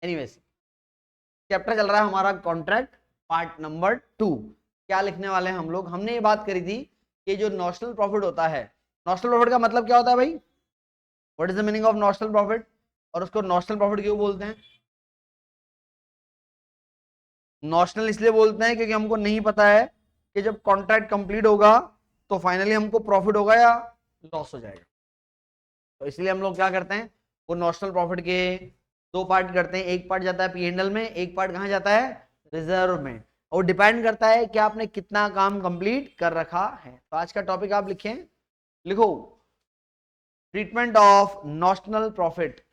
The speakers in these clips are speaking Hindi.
एनीवेज, चैप्टर चल रहा है हमारा कॉन्ट्रैक्ट पार्ट नंबर 2। क्या लिखने वाले हैं हम लोग? हमने ये बात करी थी कि जो नॉशनल प्रॉफिट होता है, नॉशनल प्रॉफिट का मतलब क्या होता है भाई? What is the meaning of notional profit? और उसको नॉशनल प्रॉफिट क्यों बोलते हैं? नॉशनल इसलिए बोलते हैं क्योंकि हमको नहीं पता है कि जब कॉन्ट्रैक्ट कंप्लीट होगा तो फाइनली हमको प्रॉफिट होगा या लॉस हो जाएगा। तो इसलिए हम लोग क्या करते हैं, वो नॉशनल प्रॉफिट के दो पार्ट करते हैं। एक पार्ट जाता है पी&एल में, एक पार्ट कहाँ जाता है? रिजर्व में। और डिपेंड करता है कि आपने कितना काम कंप्लीट कर रखा है। तो आज का टॉपिक आप लिखें, लिखो treatment of notional profit.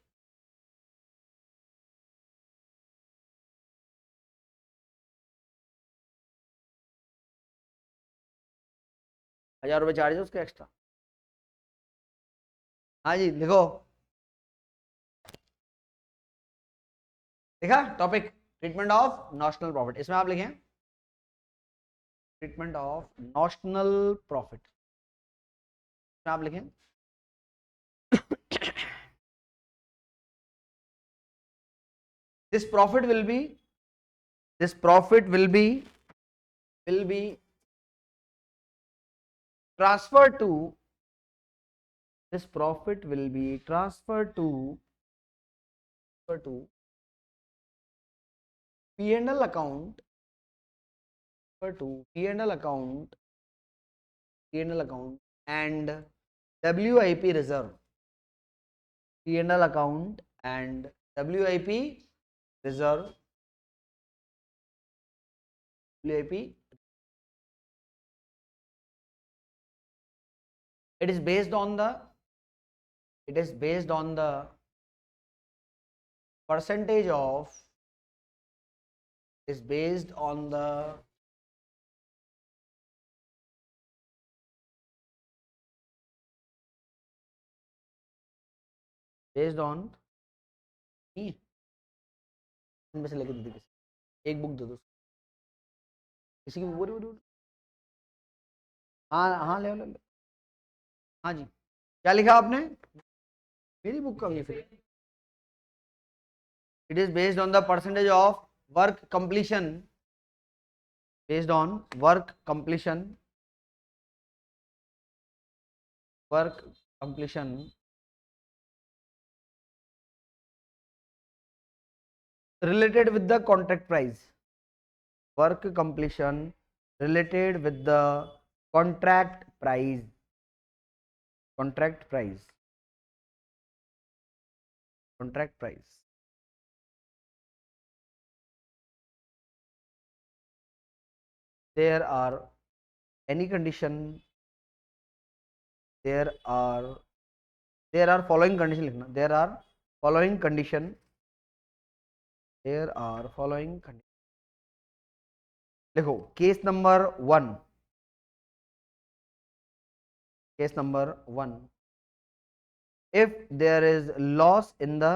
₹1000 charge है उसका एक्स्ट्रा। हाँ जी लिखो, लिखा topic treatment of notional profit. इसमें आप लिखें ट्रीटमेंट ऑफ नॉशनल प्रॉफिट। इसमें आप लिखें this profit will be, this profit will be transferred to, this profit will be transferred to P&L account, to P&L account, P&L account and WIP reserve, P&L account and WIP reserve, WIP. It is based on the, it is based on the percentage of, is based on the based on, इनमें से लेके दे दो, किसी एक बुक दे दो, किसी की बोरी बोरी। हाँ हाँ ले लो ले। हाँ जी, क्या लिखा आपने? मेरी बुक का ये फिर it is based on the percentage of work completion, based on work completion, work completion related with the contract price, work completion related with the contract price, contract price, contract price. There are any condition, there are following condition लिखना, there are following condition, there are following condition। देखो case number 1, case number 1, if there is loss in the,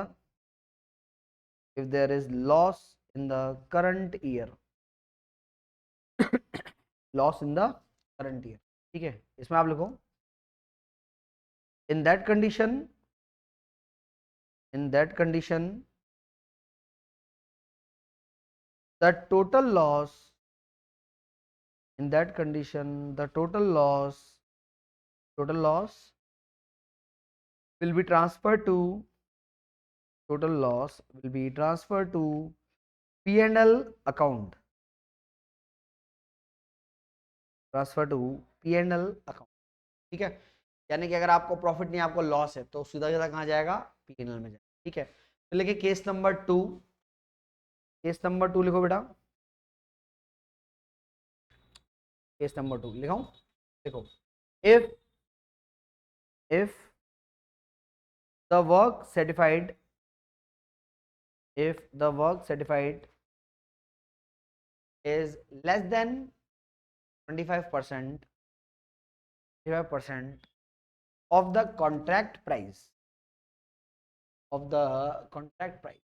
if there is loss in the current year, loss in the current year, ठीक है। इसमें आप लिखो in that condition, in that condition the total loss, in that condition the total loss, total loss will be transferred to, total loss will be transferred to P&L account, transfer to P&L account, ठीक है। यानी कि अगर आपको प्रॉफिट नहीं आपको लॉस है तो सीधा सीधा कहाँ जाएगा? P&L में जाएगा, ठीक है। तो लिखिए केस नंबर 2, केस नंबर 2 लिखो बेटा, केस नंबर 2 लिखाऊं? देखो if the work certified, if the work certified is less than 25%, 25% of the contract price, of the contract price,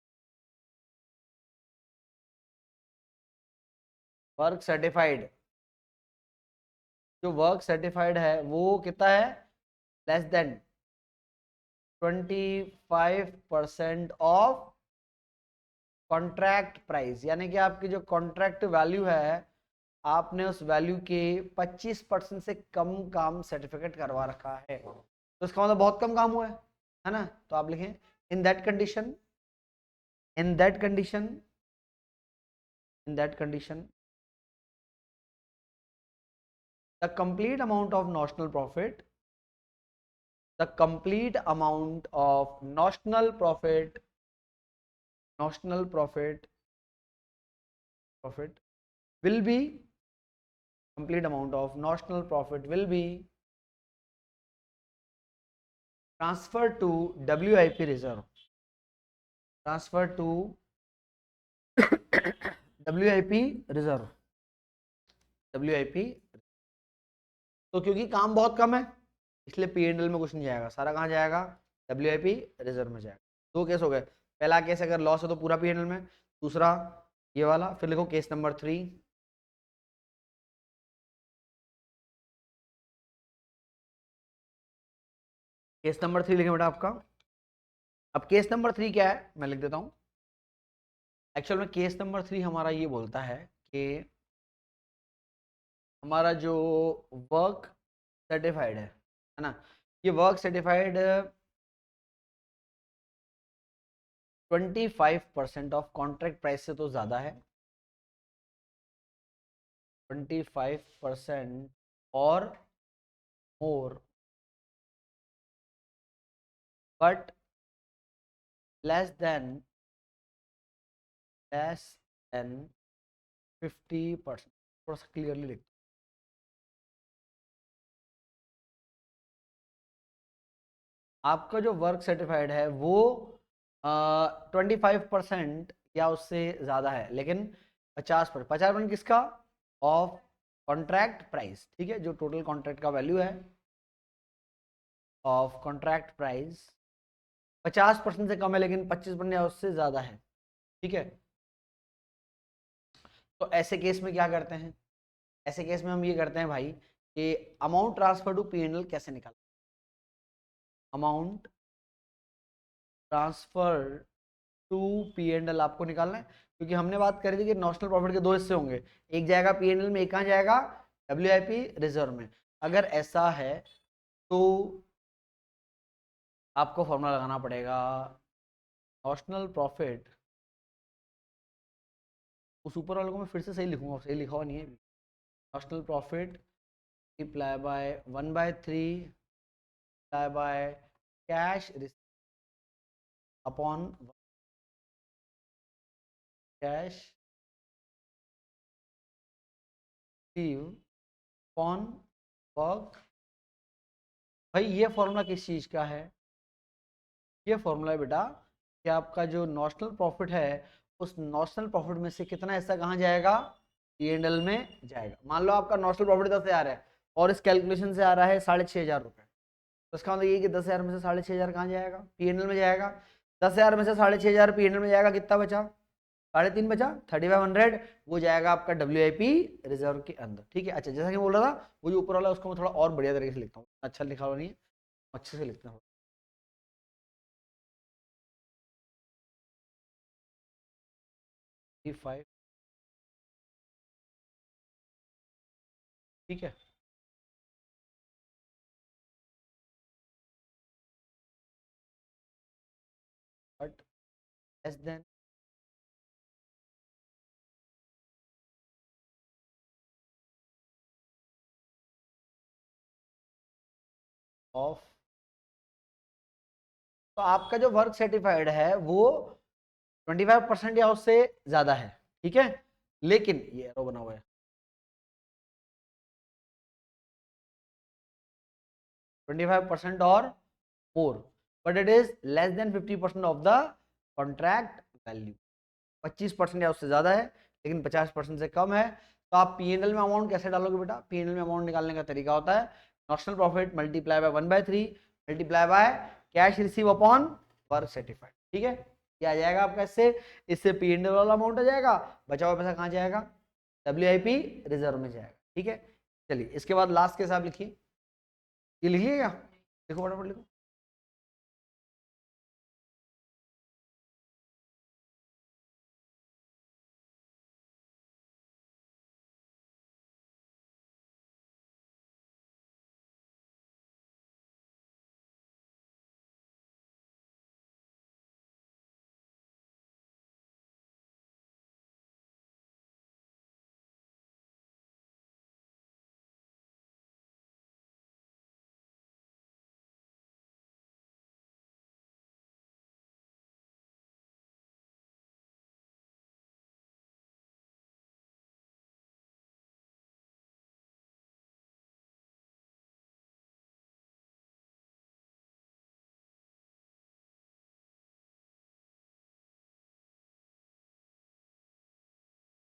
work certified, जो वर्क सर्टिफाइड है वो कितना है? Less than 25% of contract price, यानी कि आपकी जो कॉन्ट्रैक्ट वैल्यू है, आपने उस वैल्यू के 25% से कम काम सर्टिफिकेट करवा रखा है, तो इसका मतलब बहुत कम काम हुआ है ना। तो आप लिखें in that condition, in that condition, in that condition the complete amount of notional profit, the complete amount of notional profit will be, complete amount of notional profit will be transferred to WIP reserve, transferred to WIP reserve, WIP। तो क्योंकि काम बहुत कम है इसलिए P&L में कुछ नहीं जाएगा, सारा कहाँ जाएगा, WIP रिजर्व में जाएगा। दो केस हो गए, पहला केस अगर लॉस है तो पूरा P&L में, दूसरा ये वाला। फिर लिखो केस नंबर 3, केस नंबर 3 लिखे बेटा आपका। अब केस नंबर 3 क्या है मैं लिख देता हूं। एक्चुअल में केस नंबर 3 हमारा ये बोलता है कि हमारा जो वर्क सर्टिफाइड है ना, ये work certified 25% of contract price से तो ज्यादा है, 25% और मोर, बट लेस देन 50%। थोड़ा सा क्लियरली लिख, आपका जो वर्क सर्टिफाइड है वो 25% या उससे ज़्यादा है, लेकिन 50% किसका, ऑफ कॉन्ट्रैक्ट प्राइस, ठीक है, जो टोटल कॉन्ट्रैक्ट का वैल्यू है ऑफ कॉन्ट्रैक्ट प्राइस 50% से कम है लेकिन 25% या उससे ज़्यादा है, ठीक है। तो ऐसे केस में क्या करते हैं, ऐसे केस में हम ये करते हैं भाई कि अमाउंट ट्रांसफर टू P&L कैसे निकाल, अमाउंट ट्रांसफर टू P&L आपको निकालना है, क्योंकि हमने बात करी थी कि नॉशनल प्रॉफिट के दो हिस्से होंगे, एक जाएगा P&L में, एक कहाँ जाएगा, WIP रिजर्व में। अगर ऐसा है तो आपको फॉर्मूला लगाना पड़ेगा, नॉशनल प्रॉफिट, उस ऊपर वाले को मैं फिर से सही लिखूंगा, सही लिखा हुआ नहीं है, notional profit multiply by 1/3 multiply by cash upon cash upon work. भाई ये फॉर्मूला किस चीज का है, ये फॉर्मूला है बेटा कि आपका जो नॉशनल प्रॉफिट है उस नॉशनल प्रॉफिट में से कितना हिस्सा कहाँ जाएगा, P&L में जाएगा। मान लो आपका नॉशनल प्रॉफिट 10,000 है और इस कैलकुलेशन से आ रहा है 6,500 रुपए, तो इसका मतलब ये कि 10,000 में से 6,500 कहाँ जाएगा, P&L में जाएगा। 10,000 में से 6,500 P&L में जाएगा, कितना बचा, 3.5 बचा, 3500, वो जाएगा आपका WIP रिजर्व के अंदर, ठीक है। अच्छा जैसा कि बोल रहा था वो जो ऊपर वाला उसको मैं थोड़ा और बढ़िया तरीके से लिखता हूँ, अच्छा लिखा हुआ नहीं है, अच्छे से लिखता हूँ। 5, ठीक है। बट लेस देन ऑफ, तो आपका जो वर्क सर्टिफाइड है वो 25% या उससे ज्यादा है, ठीक है, लेकिन ये एरो बना हुआ है 25% और more, but it is less than 50% of the contract value. 25% या उससे ज्यादा है लेकिन 50% से कम है, तो आप P&L में अमाउंट कैसे डालोगे बेटा, P&L में अमाउंट निकालने का तरीका होता है notional profit multiply by 1/3 multiply by cash receive upon work certified, ठीक है। क्या आ जाएगा आपका, इससे इससे P&L वाला अमाउंट आ जाएगा, बचा हुआ पैसा कहाँ जाएगा, WIP रिजर्व में जाएगा, ठीक है। चलिए इसके बाद लास्ट के हिसाब लिखिए, ये लिखिएगा, देखो फटाफट लिखो।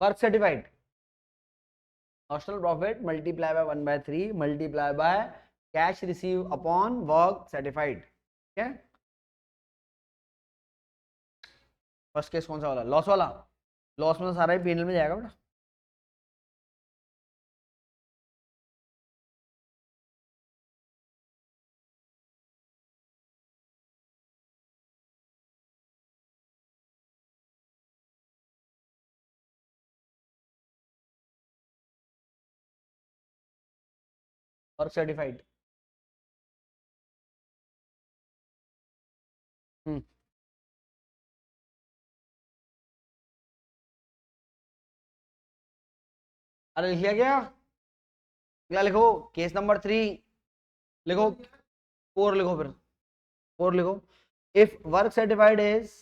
Work certified, notional profit multiply by 1/3 multiply by cash receive upon work certified. ठीक है, फर्स्ट केस कौन सा वाला, लॉस वाला, लॉस में तो सारा ही पीएनएल में जाएगा बेटा। वर्क सर्टिफाइड, अरे लिख लिया क्या, क्या लिखो, केस नंबर 3 लिखो, 4 लिखो, फिर 4 लिखो। इफ वर्क सर्टिफाइड इज,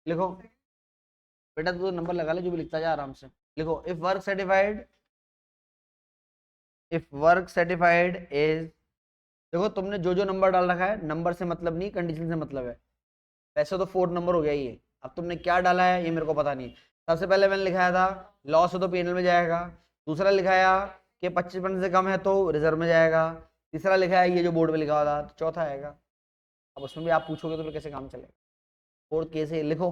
लिखो बेटा, तू तो नंबर लगा ले, जो भी लिखता जा आराम से लिखो। If work certified, if work certified is, देखो तुमने जो जो नंबर डाल रखा है, नंबर से मतलब नहीं, कंडीशन से मतलब है। वैसे तो 4 नंबर हो गया ये, अब तुमने क्या डाला है ये मेरे को पता नहीं। सबसे पहले मैंने लिखाया था लॉस हो तो पीएनएल में जाएगा, दूसरा लिखाया कि 25% से कम है तो रिजर्व में जाएगा, तीसरा लिखा है ये जो बोर्ड पे लिखा हुआ था, तो चौथा आएगा। अब उसमें भी आप पूछोगे तो फिर कैसे काम चलेगा। फोर्थ केस है, लिखो,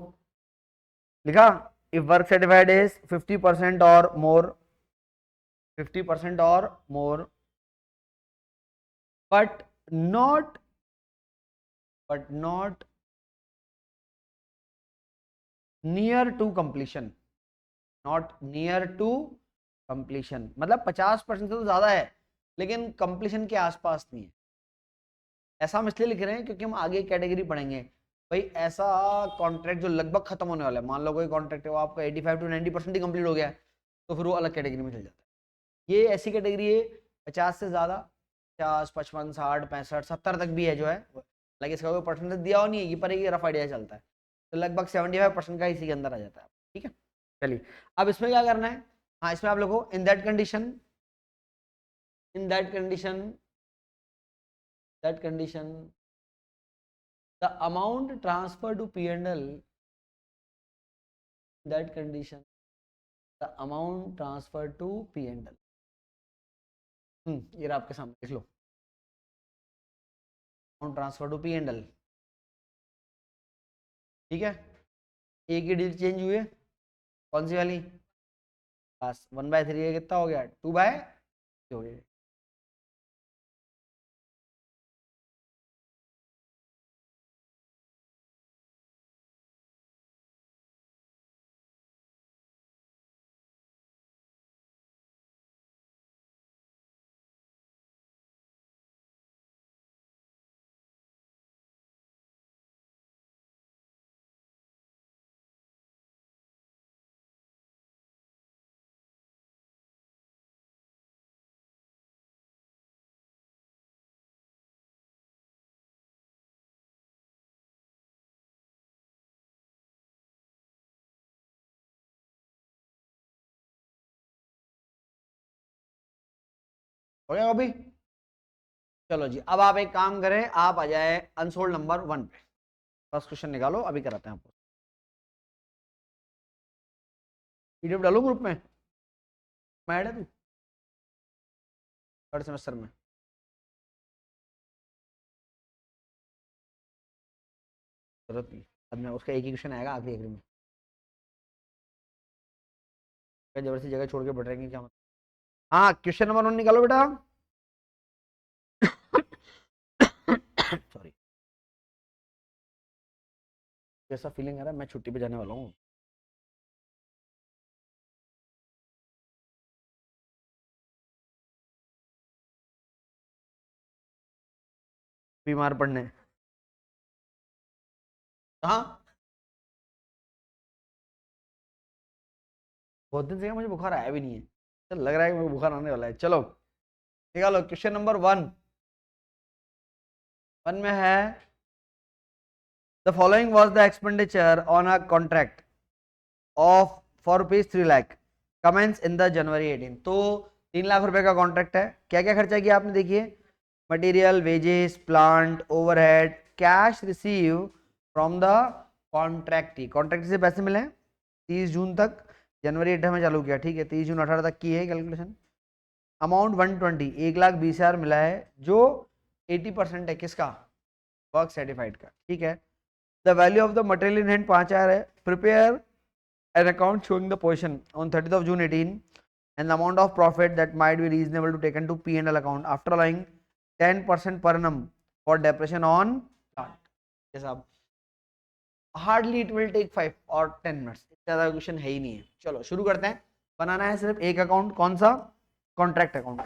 लिखा, इफ वर्क सर्टिफाइड इज 50% और मोर, 50% और मोर, but not near to completion, not near to completion, मतलब 50% से तो ज्यादा है लेकिन कंप्लीशन के आसपास नहीं है। ऐसा हम इसलिए लिख रहे हैं क्योंकि हम आगे कैटेगरी पढ़ेंगे। भाई ऐसा कॉन्ट्रैक्ट जो लगभग खत्म होने वाला है, मान लो कोई कॉन्ट्रैक्ट है वो आपका 85 to 90% ही कंप्लीट हो गया है, तो फिर वो अलग कैटेगरी में चल जाता है। ये ऐसी कैटेगरी है 50 से ज्यादा, 50, 55, 60, 65, 70 तक भी है जो है, लाइक इसका कोई परसेंटेज दिया हो नहीं है, ये पर एक रफ आइडिया चलता है, तो लगभग 75% का इसी के अंदर आ जाता है। ठीक है, चलिए अब इसमें क्या करना है, हाँ इसमें आप लिखो, in that condition, in that condition, that condition the amount transferred to P&L, that condition the amount transferred to P&L, ये आपके सामने लिख लो, अमाउंट ट्रांसफर टू P&L। ठीक है, एक ही डिजिट चेंज हुए, कौन सी वाली, बस 1/3 का कितना हो गया, 2/3 हो गया। हो गया अभी, चलो जी अब आप एक काम करें, आप आ जाए अनसोल्ड नंबर 1 पे, फर्स्ट क्वेश्चन निकालो, अभी कराते हैं आपको। पीडीएफ डालो ग्रुप में, मैं ऐड है तू थर्ड सेमेस्टर में, जरूरत नहीं, बाद में उसका एक ही क्वेश्चन आएगा आखिरी आखिरी में, जबरदस्ती जगह छोड़ के बैठ रहेंगे क्या मतलब। हाँ क्वेश्चन नंबर 1 निकालो बेटा। सॉरी, कैसा फीलिंग आ रहा है, मैं छुट्टी पे जाने वाला हूँ। बीमार पड़ने, हाँ बहुत दिन से मुझे बुखार आया भी नहीं है, चल लग रहा है कि मुझे बुखार आने वाला है। चलो निकालो क्वेश्चन नंबर 1, 1 में है the following was the expenditure on a contract of for rupees 3 lakh commence in the January 18। तो 3 लाख रुपए का कॉन्ट्रैक्ट है, क्या क्या खर्चा किया आपने, देखिए material, wages, plant, overhead, cash receive from the contractee, contract से पैसे मिले 30 जून तक, जनवरी 8 में चालू किया, ठीक है, 30 जून 18 तक की है कैलकुलेशन। अमाउंट 120, 1,20,000 मिला है, जो 80% है किसका, वर्क सर्टिफाइड का, ठीक है। The value of the material in hand 5,000 है। Prepare an account showing the position on 30th of June 18 and the amount of profit that might be reasonable to taken to P&L account after allowing 10% per annum for depreciation on plant। ये साहब हार्डली इट विल टेक 5 और 10 मिनट्स, ज़्यादा क्वेश्चन है ही नहीं है। चलो शुरू करते हैं। बनाना है सिर्फ एक अकाउंट, कौन सा, कॉन्ट्रैक्ट अकाउंट।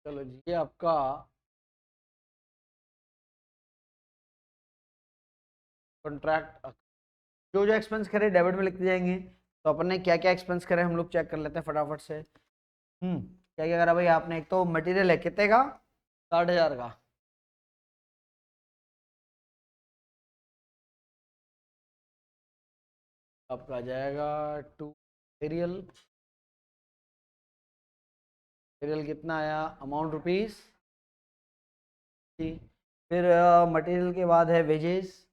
चलो जी, ये आपका कॉन्ट्रैक्ट, जो जो एक्सपेंस करे डेबिट में लिखते जाएंगे। तो अपन ने क्या क्या एक्सपेंस करे हम लोग चेक कर लेते हैं फटाफट से। क्या क्या करा भाई आपने, एक तो मटेरियल है कितने का, 60,000 का। आपका आ जाएगा टू मटेरियल, मटेरियल कितना आया, अमाउंट रुपीस। फिर मटेरियल के बाद है वेजेस,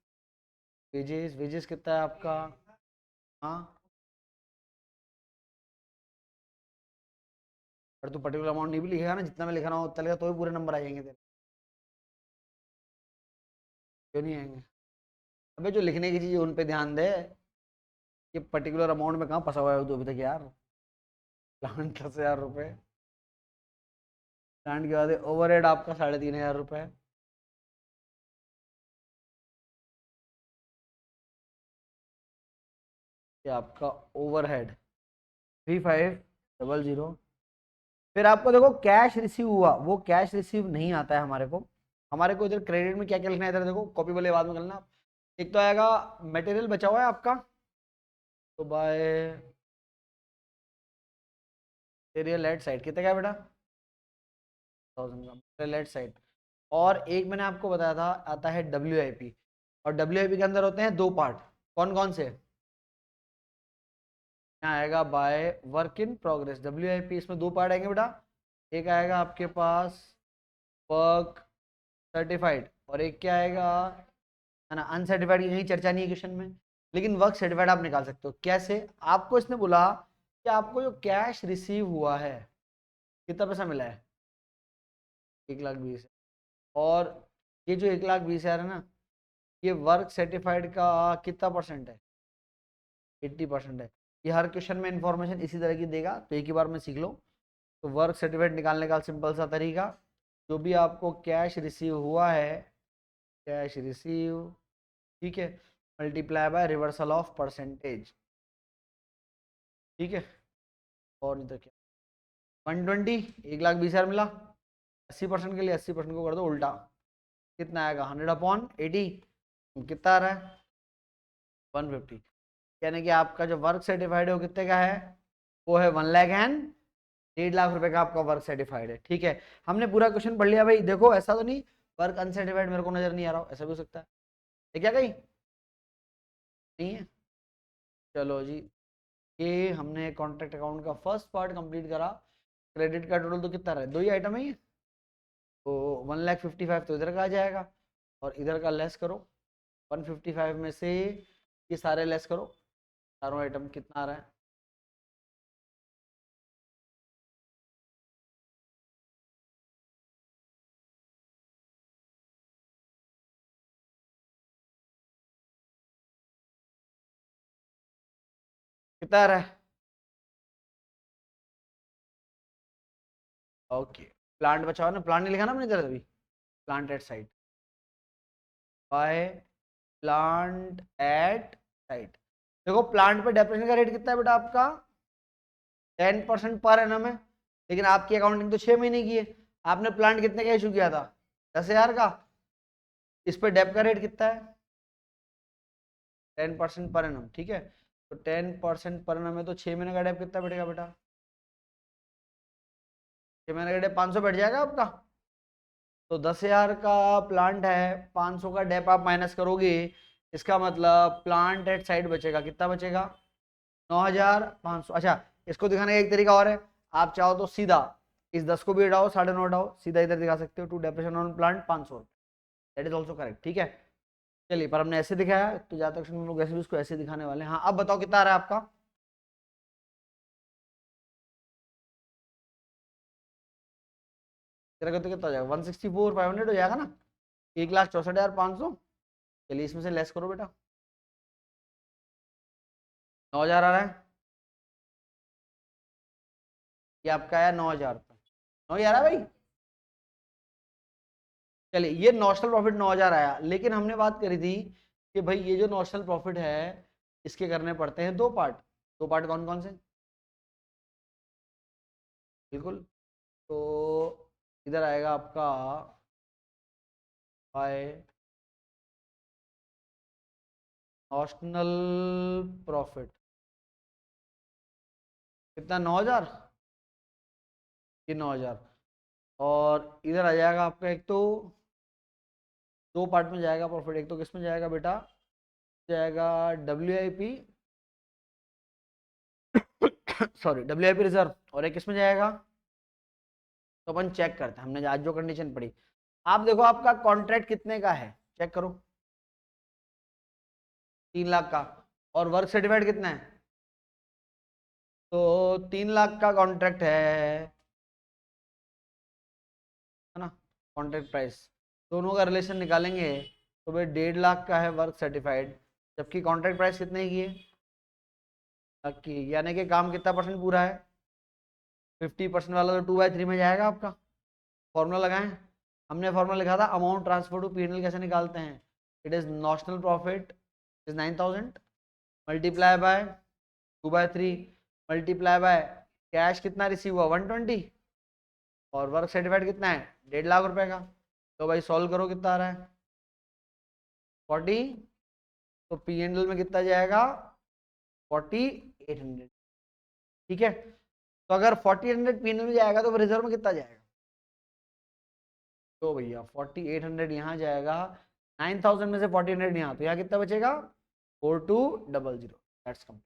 वेजेस वेजेस कितना है आपका, हाँ, और तू पर्टिकुलर अमाउंट नहीं भी लिखेगा ना, जितना मैं लिख रहा हूँ चलेगा, तो भी पूरे नंबर आ जाएंगे तेरे, क्यों नहीं आएंगे। अबे जो लिखने की चीज़ है उन पे ध्यान दे, ये पर्टिकुलर अमाउंट में कहाँ फंसा हुआ है तू अभी तक यार। प्लांट 10,000 रुपये, प्लांट के बाद ओवरहेड आपका 3,500 रुपये, ये आपका ओवरहेड 3500। फिर आपको देखो कैश रिसीव हुआ, वो कैश रिसीव नहीं आता है हमारे को। हमारे को इधर क्रेडिट में क्या क्या लिखना है, इधर देखो कॉपी वाले बाद में करना। एक तो आएगा मटेरियल बचा हुआ है आपका, तो बाय मटेरियल एट साइड कितने का है बेटा, 1000 का मटेरियल एट साइड। और एक मैंने आपको बताया था आता है WIP, और WIP के अंदर होते हैं दो पार्ट, कौन कौन से, यहाँ आएगा by work in progress WIP, इसमें दो पार्ट आएंगे बेटा। एक आएगा आपके पास वर्क सर्टिफाइड, और एक क्या आएगा, है ना, अनसर्टिफाइड की कहीं चर्चा नहीं है क्वेश्चन में, लेकिन वर्क सर्टिफाइड आप निकाल सकते हो। कैसे, आपको इसने बोला कि आपको जो कैश रिसीव हुआ है कितना पैसा मिला है, 1,20,000, और ये जो 1,20,000 है ना, ये वर्क सर्टिफाइड का कितना परसेंट है, 80% है। ये हर क्वेश्चन में इंफॉर्मेशन इसी तरह की देगा, तो एक ही बार में सीख लो। तो वर्क सर्टिफाइड निकालने का सिंपल सा तरीका, जो भी आपको कैश रिसीव हुआ है, कैश रिसीव, ठीक है, multiply by reversal of percentage, ठीक है। और इधर क्या, 120, 1,20,000 मिला, 80% के लिए 80% को कर दो उल्टा, कितना आएगा, 100/80, कितना आ रहा है, 150। यानी कि आपका जो वर्क सर्टिफाइड है वो कितने का है, वो है 1,01,50,000 का आपका वर्क सर्टिफाइड है, ठीक है। हमने पूरा क्वेश्चन पढ़ लिया भाई। देखो ऐसा तो नहीं वर्क अनसर्टिफाइड मेरे को नजर नहीं आ रहा हो, ऐसा भी हो सकता है, ये क्या कहीं नहीं है। चलो जी, ये हमने कॉन्ट्रैक्ट अकाउंट का फर्स्ट पार्ट कंप्लीट करा। क्रेडिट का टोटल तो कितना रहा है, दो ही आइटम है ये, तो 1,55,000 तो इधर का आ जाएगा, और इधर का लेस करो, 155 में से ये सारे लेस करो, चारों आइटम कितना आ रहा है, कितना आ रहा है, ओके। प्लांट बचा हुआ ना, प्लांट नहीं लिखा ना मैंने इधर अभी, plant at site, by plant at site. देखो प्लांट पे डेप्रिसिएशन का रेट कितना है बेटा आपका, 10% पर एनम है, लेकिन आपकी अकाउंटिंग तो 6 महीने की है। आपने प्लांट कितने का इशू किया था? 10,000 का। इस पे डेप का रेट कितना है? 10% पर एनम, ठीक है। तो 10% पर एनम है तो 6 महीने का डेप कितना बैठेगा बेटा? 6 महीने का डेप 500 बैठ जाएगा आपका। तो 10,000 का प्लांट है, 500 का डेप आप माइनस करोगे, इसका मतलब प्लांट एट साइड बचेगा, कितना बचेगा? 9,500। अच्छा, इसको दिखाने का एक तरीका और है, आप चाहो तो सीधा इस 10 को भी हटाओ, 9.5 हटाओ, सीधा इधर दिखा सकते हो, to depreciation on plant 500, that is also correct, ठीक है। चलिए, पर हमने ऐसे दिखाया, तो ज्यादा तक हम लोग ऐसे भी उसको ऐसे दिखाने वाले हैं। हाँ, अब बताओ कितना आ रहा है आपका? तेरा कहते कितना हो जाएगा? 164,500 हो जाएगा ना, 1,64,500। चलिए, इसमें से लेस करो बेटा, 9,000 आ रहा है, ये आपका आया 9,000 रुपये, 9,000 आ रहा है भाई। चलिए, ये नॉशनल प्रॉफिट 9,000 आया, लेकिन हमने बात करी थी कि भाई ये जो नॉशनल प्रॉफिट है, इसके करने पड़ते हैं दो पार्ट। दो पार्ट कौन कौन से? बिल्कुल। तो इधर आएगा आपका बाय नॉशनल प्रॉफिट, कितना? 9,000, ये 9,000। और इधर आ जाएगा आपका, एक तो दो पार्ट में जाएगा प्रॉफिट, एक तो किस में जाएगा बेटा? जाएगा WIP, सॉरी WIP रिजर्व, और एक किस में जाएगा? तो अपन चेक करते हैं, हमने आज जो कंडीशन पढ़ी। आप देखो, आपका कॉन्ट्रैक्ट कितने का है, चेक करो। 3 लाख का। और वर्क सर्टिफाइड कितना है? तो 3 लाख का कॉन्ट्रैक्ट है ना। कॉन्ट्रैक्ट प्राइस, दोनों का रिलेशन निकालेंगे तो भाई 1.5 लाख का है वर्क सर्टिफाइड, जबकि कॉन्ट्रैक्ट प्राइस कितने की है? की, यानी कि काम कितना परसेंट पूरा है? 50% वाला तो 2/3 में जाएगा आपका। फॉर्मूला लगाएं, हमने फॉर्मूला लिखा था, अमाउंट ट्रांसफर टू P&L कैसे निकालते हैं? It is notional profit is 9,000 multiply by 2/3 multiply by cash कितना रिसीव हुआ? 120, और वर्क सर्टिफाइड कितना है? 1.5 लाख रुपए का। तो भाई सॉल्व करो, कितना आ रहा है? 40। तो P&L में कितना जाएगा? 4,800, ठीक है। तो अगर 4,800 P&L में जाएगा तो रिजर्व में कितना जाएगा? तो भैया 4,800 यहाँ जाएगा, 9,000 में से 4,800 यहाँ, तो यहाँ कितना बचेगा? 4,200। That's complete.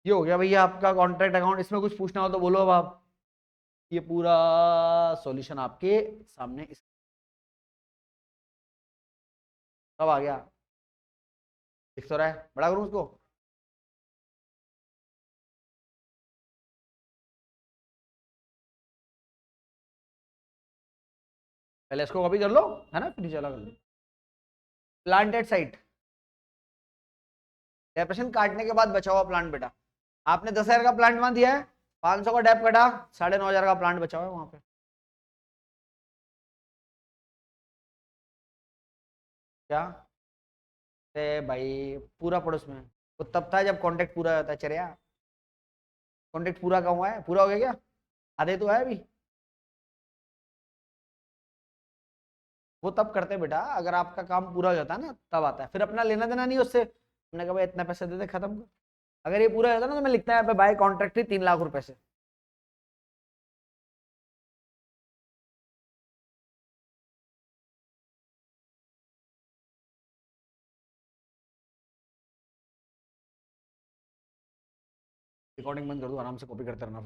ये हो गया भैया आपका कॉन्ट्रैक्ट अकाउंट। इसमें कुछ पूछना हो तो बोलो अब आप, ये पूरा सॉल्यूशन आपके सामने सब आ गया, दिख तो रहा है? बड़ा करूँ उसको? पहले इसको कॉपी कर लो, है ना, फिर चला कर लो। प्लांटेड साइट, डेप्रेशन काटने के बाद बचा हुआ प्लांट बेटा, आपने 10,000 का प्लांट वहां दिया है, 500 का डेप कटा, 9,500 का प्लांट बचा हुआ है वहां पे। क्या? अरे भाई पूरा पड़ोस में, वो तब था जब कॉन्ट्रैक्ट पूरा होता है, चरिया। कॉन्ट्रैक्ट पूरा कहाँ हुआ है? पूरा हो गया क्या? आधे तो है अभी। वो तब करते हैं बेटा, अगर आपका काम पूरा हो जाता है ना, तब आता है, फिर अपना लेना देना नहीं उससे, हमने कहा भाई इतना पैसे दे दे, खत्म कर। अगर ये पूरा हो जाता ना, तो मैं लिखता है बाय कॉन्ट्रैक्ट 3 लाख रुपए से। रिकॉर्डिंग बंद कर दो, आराम से कॉपी करते रहना।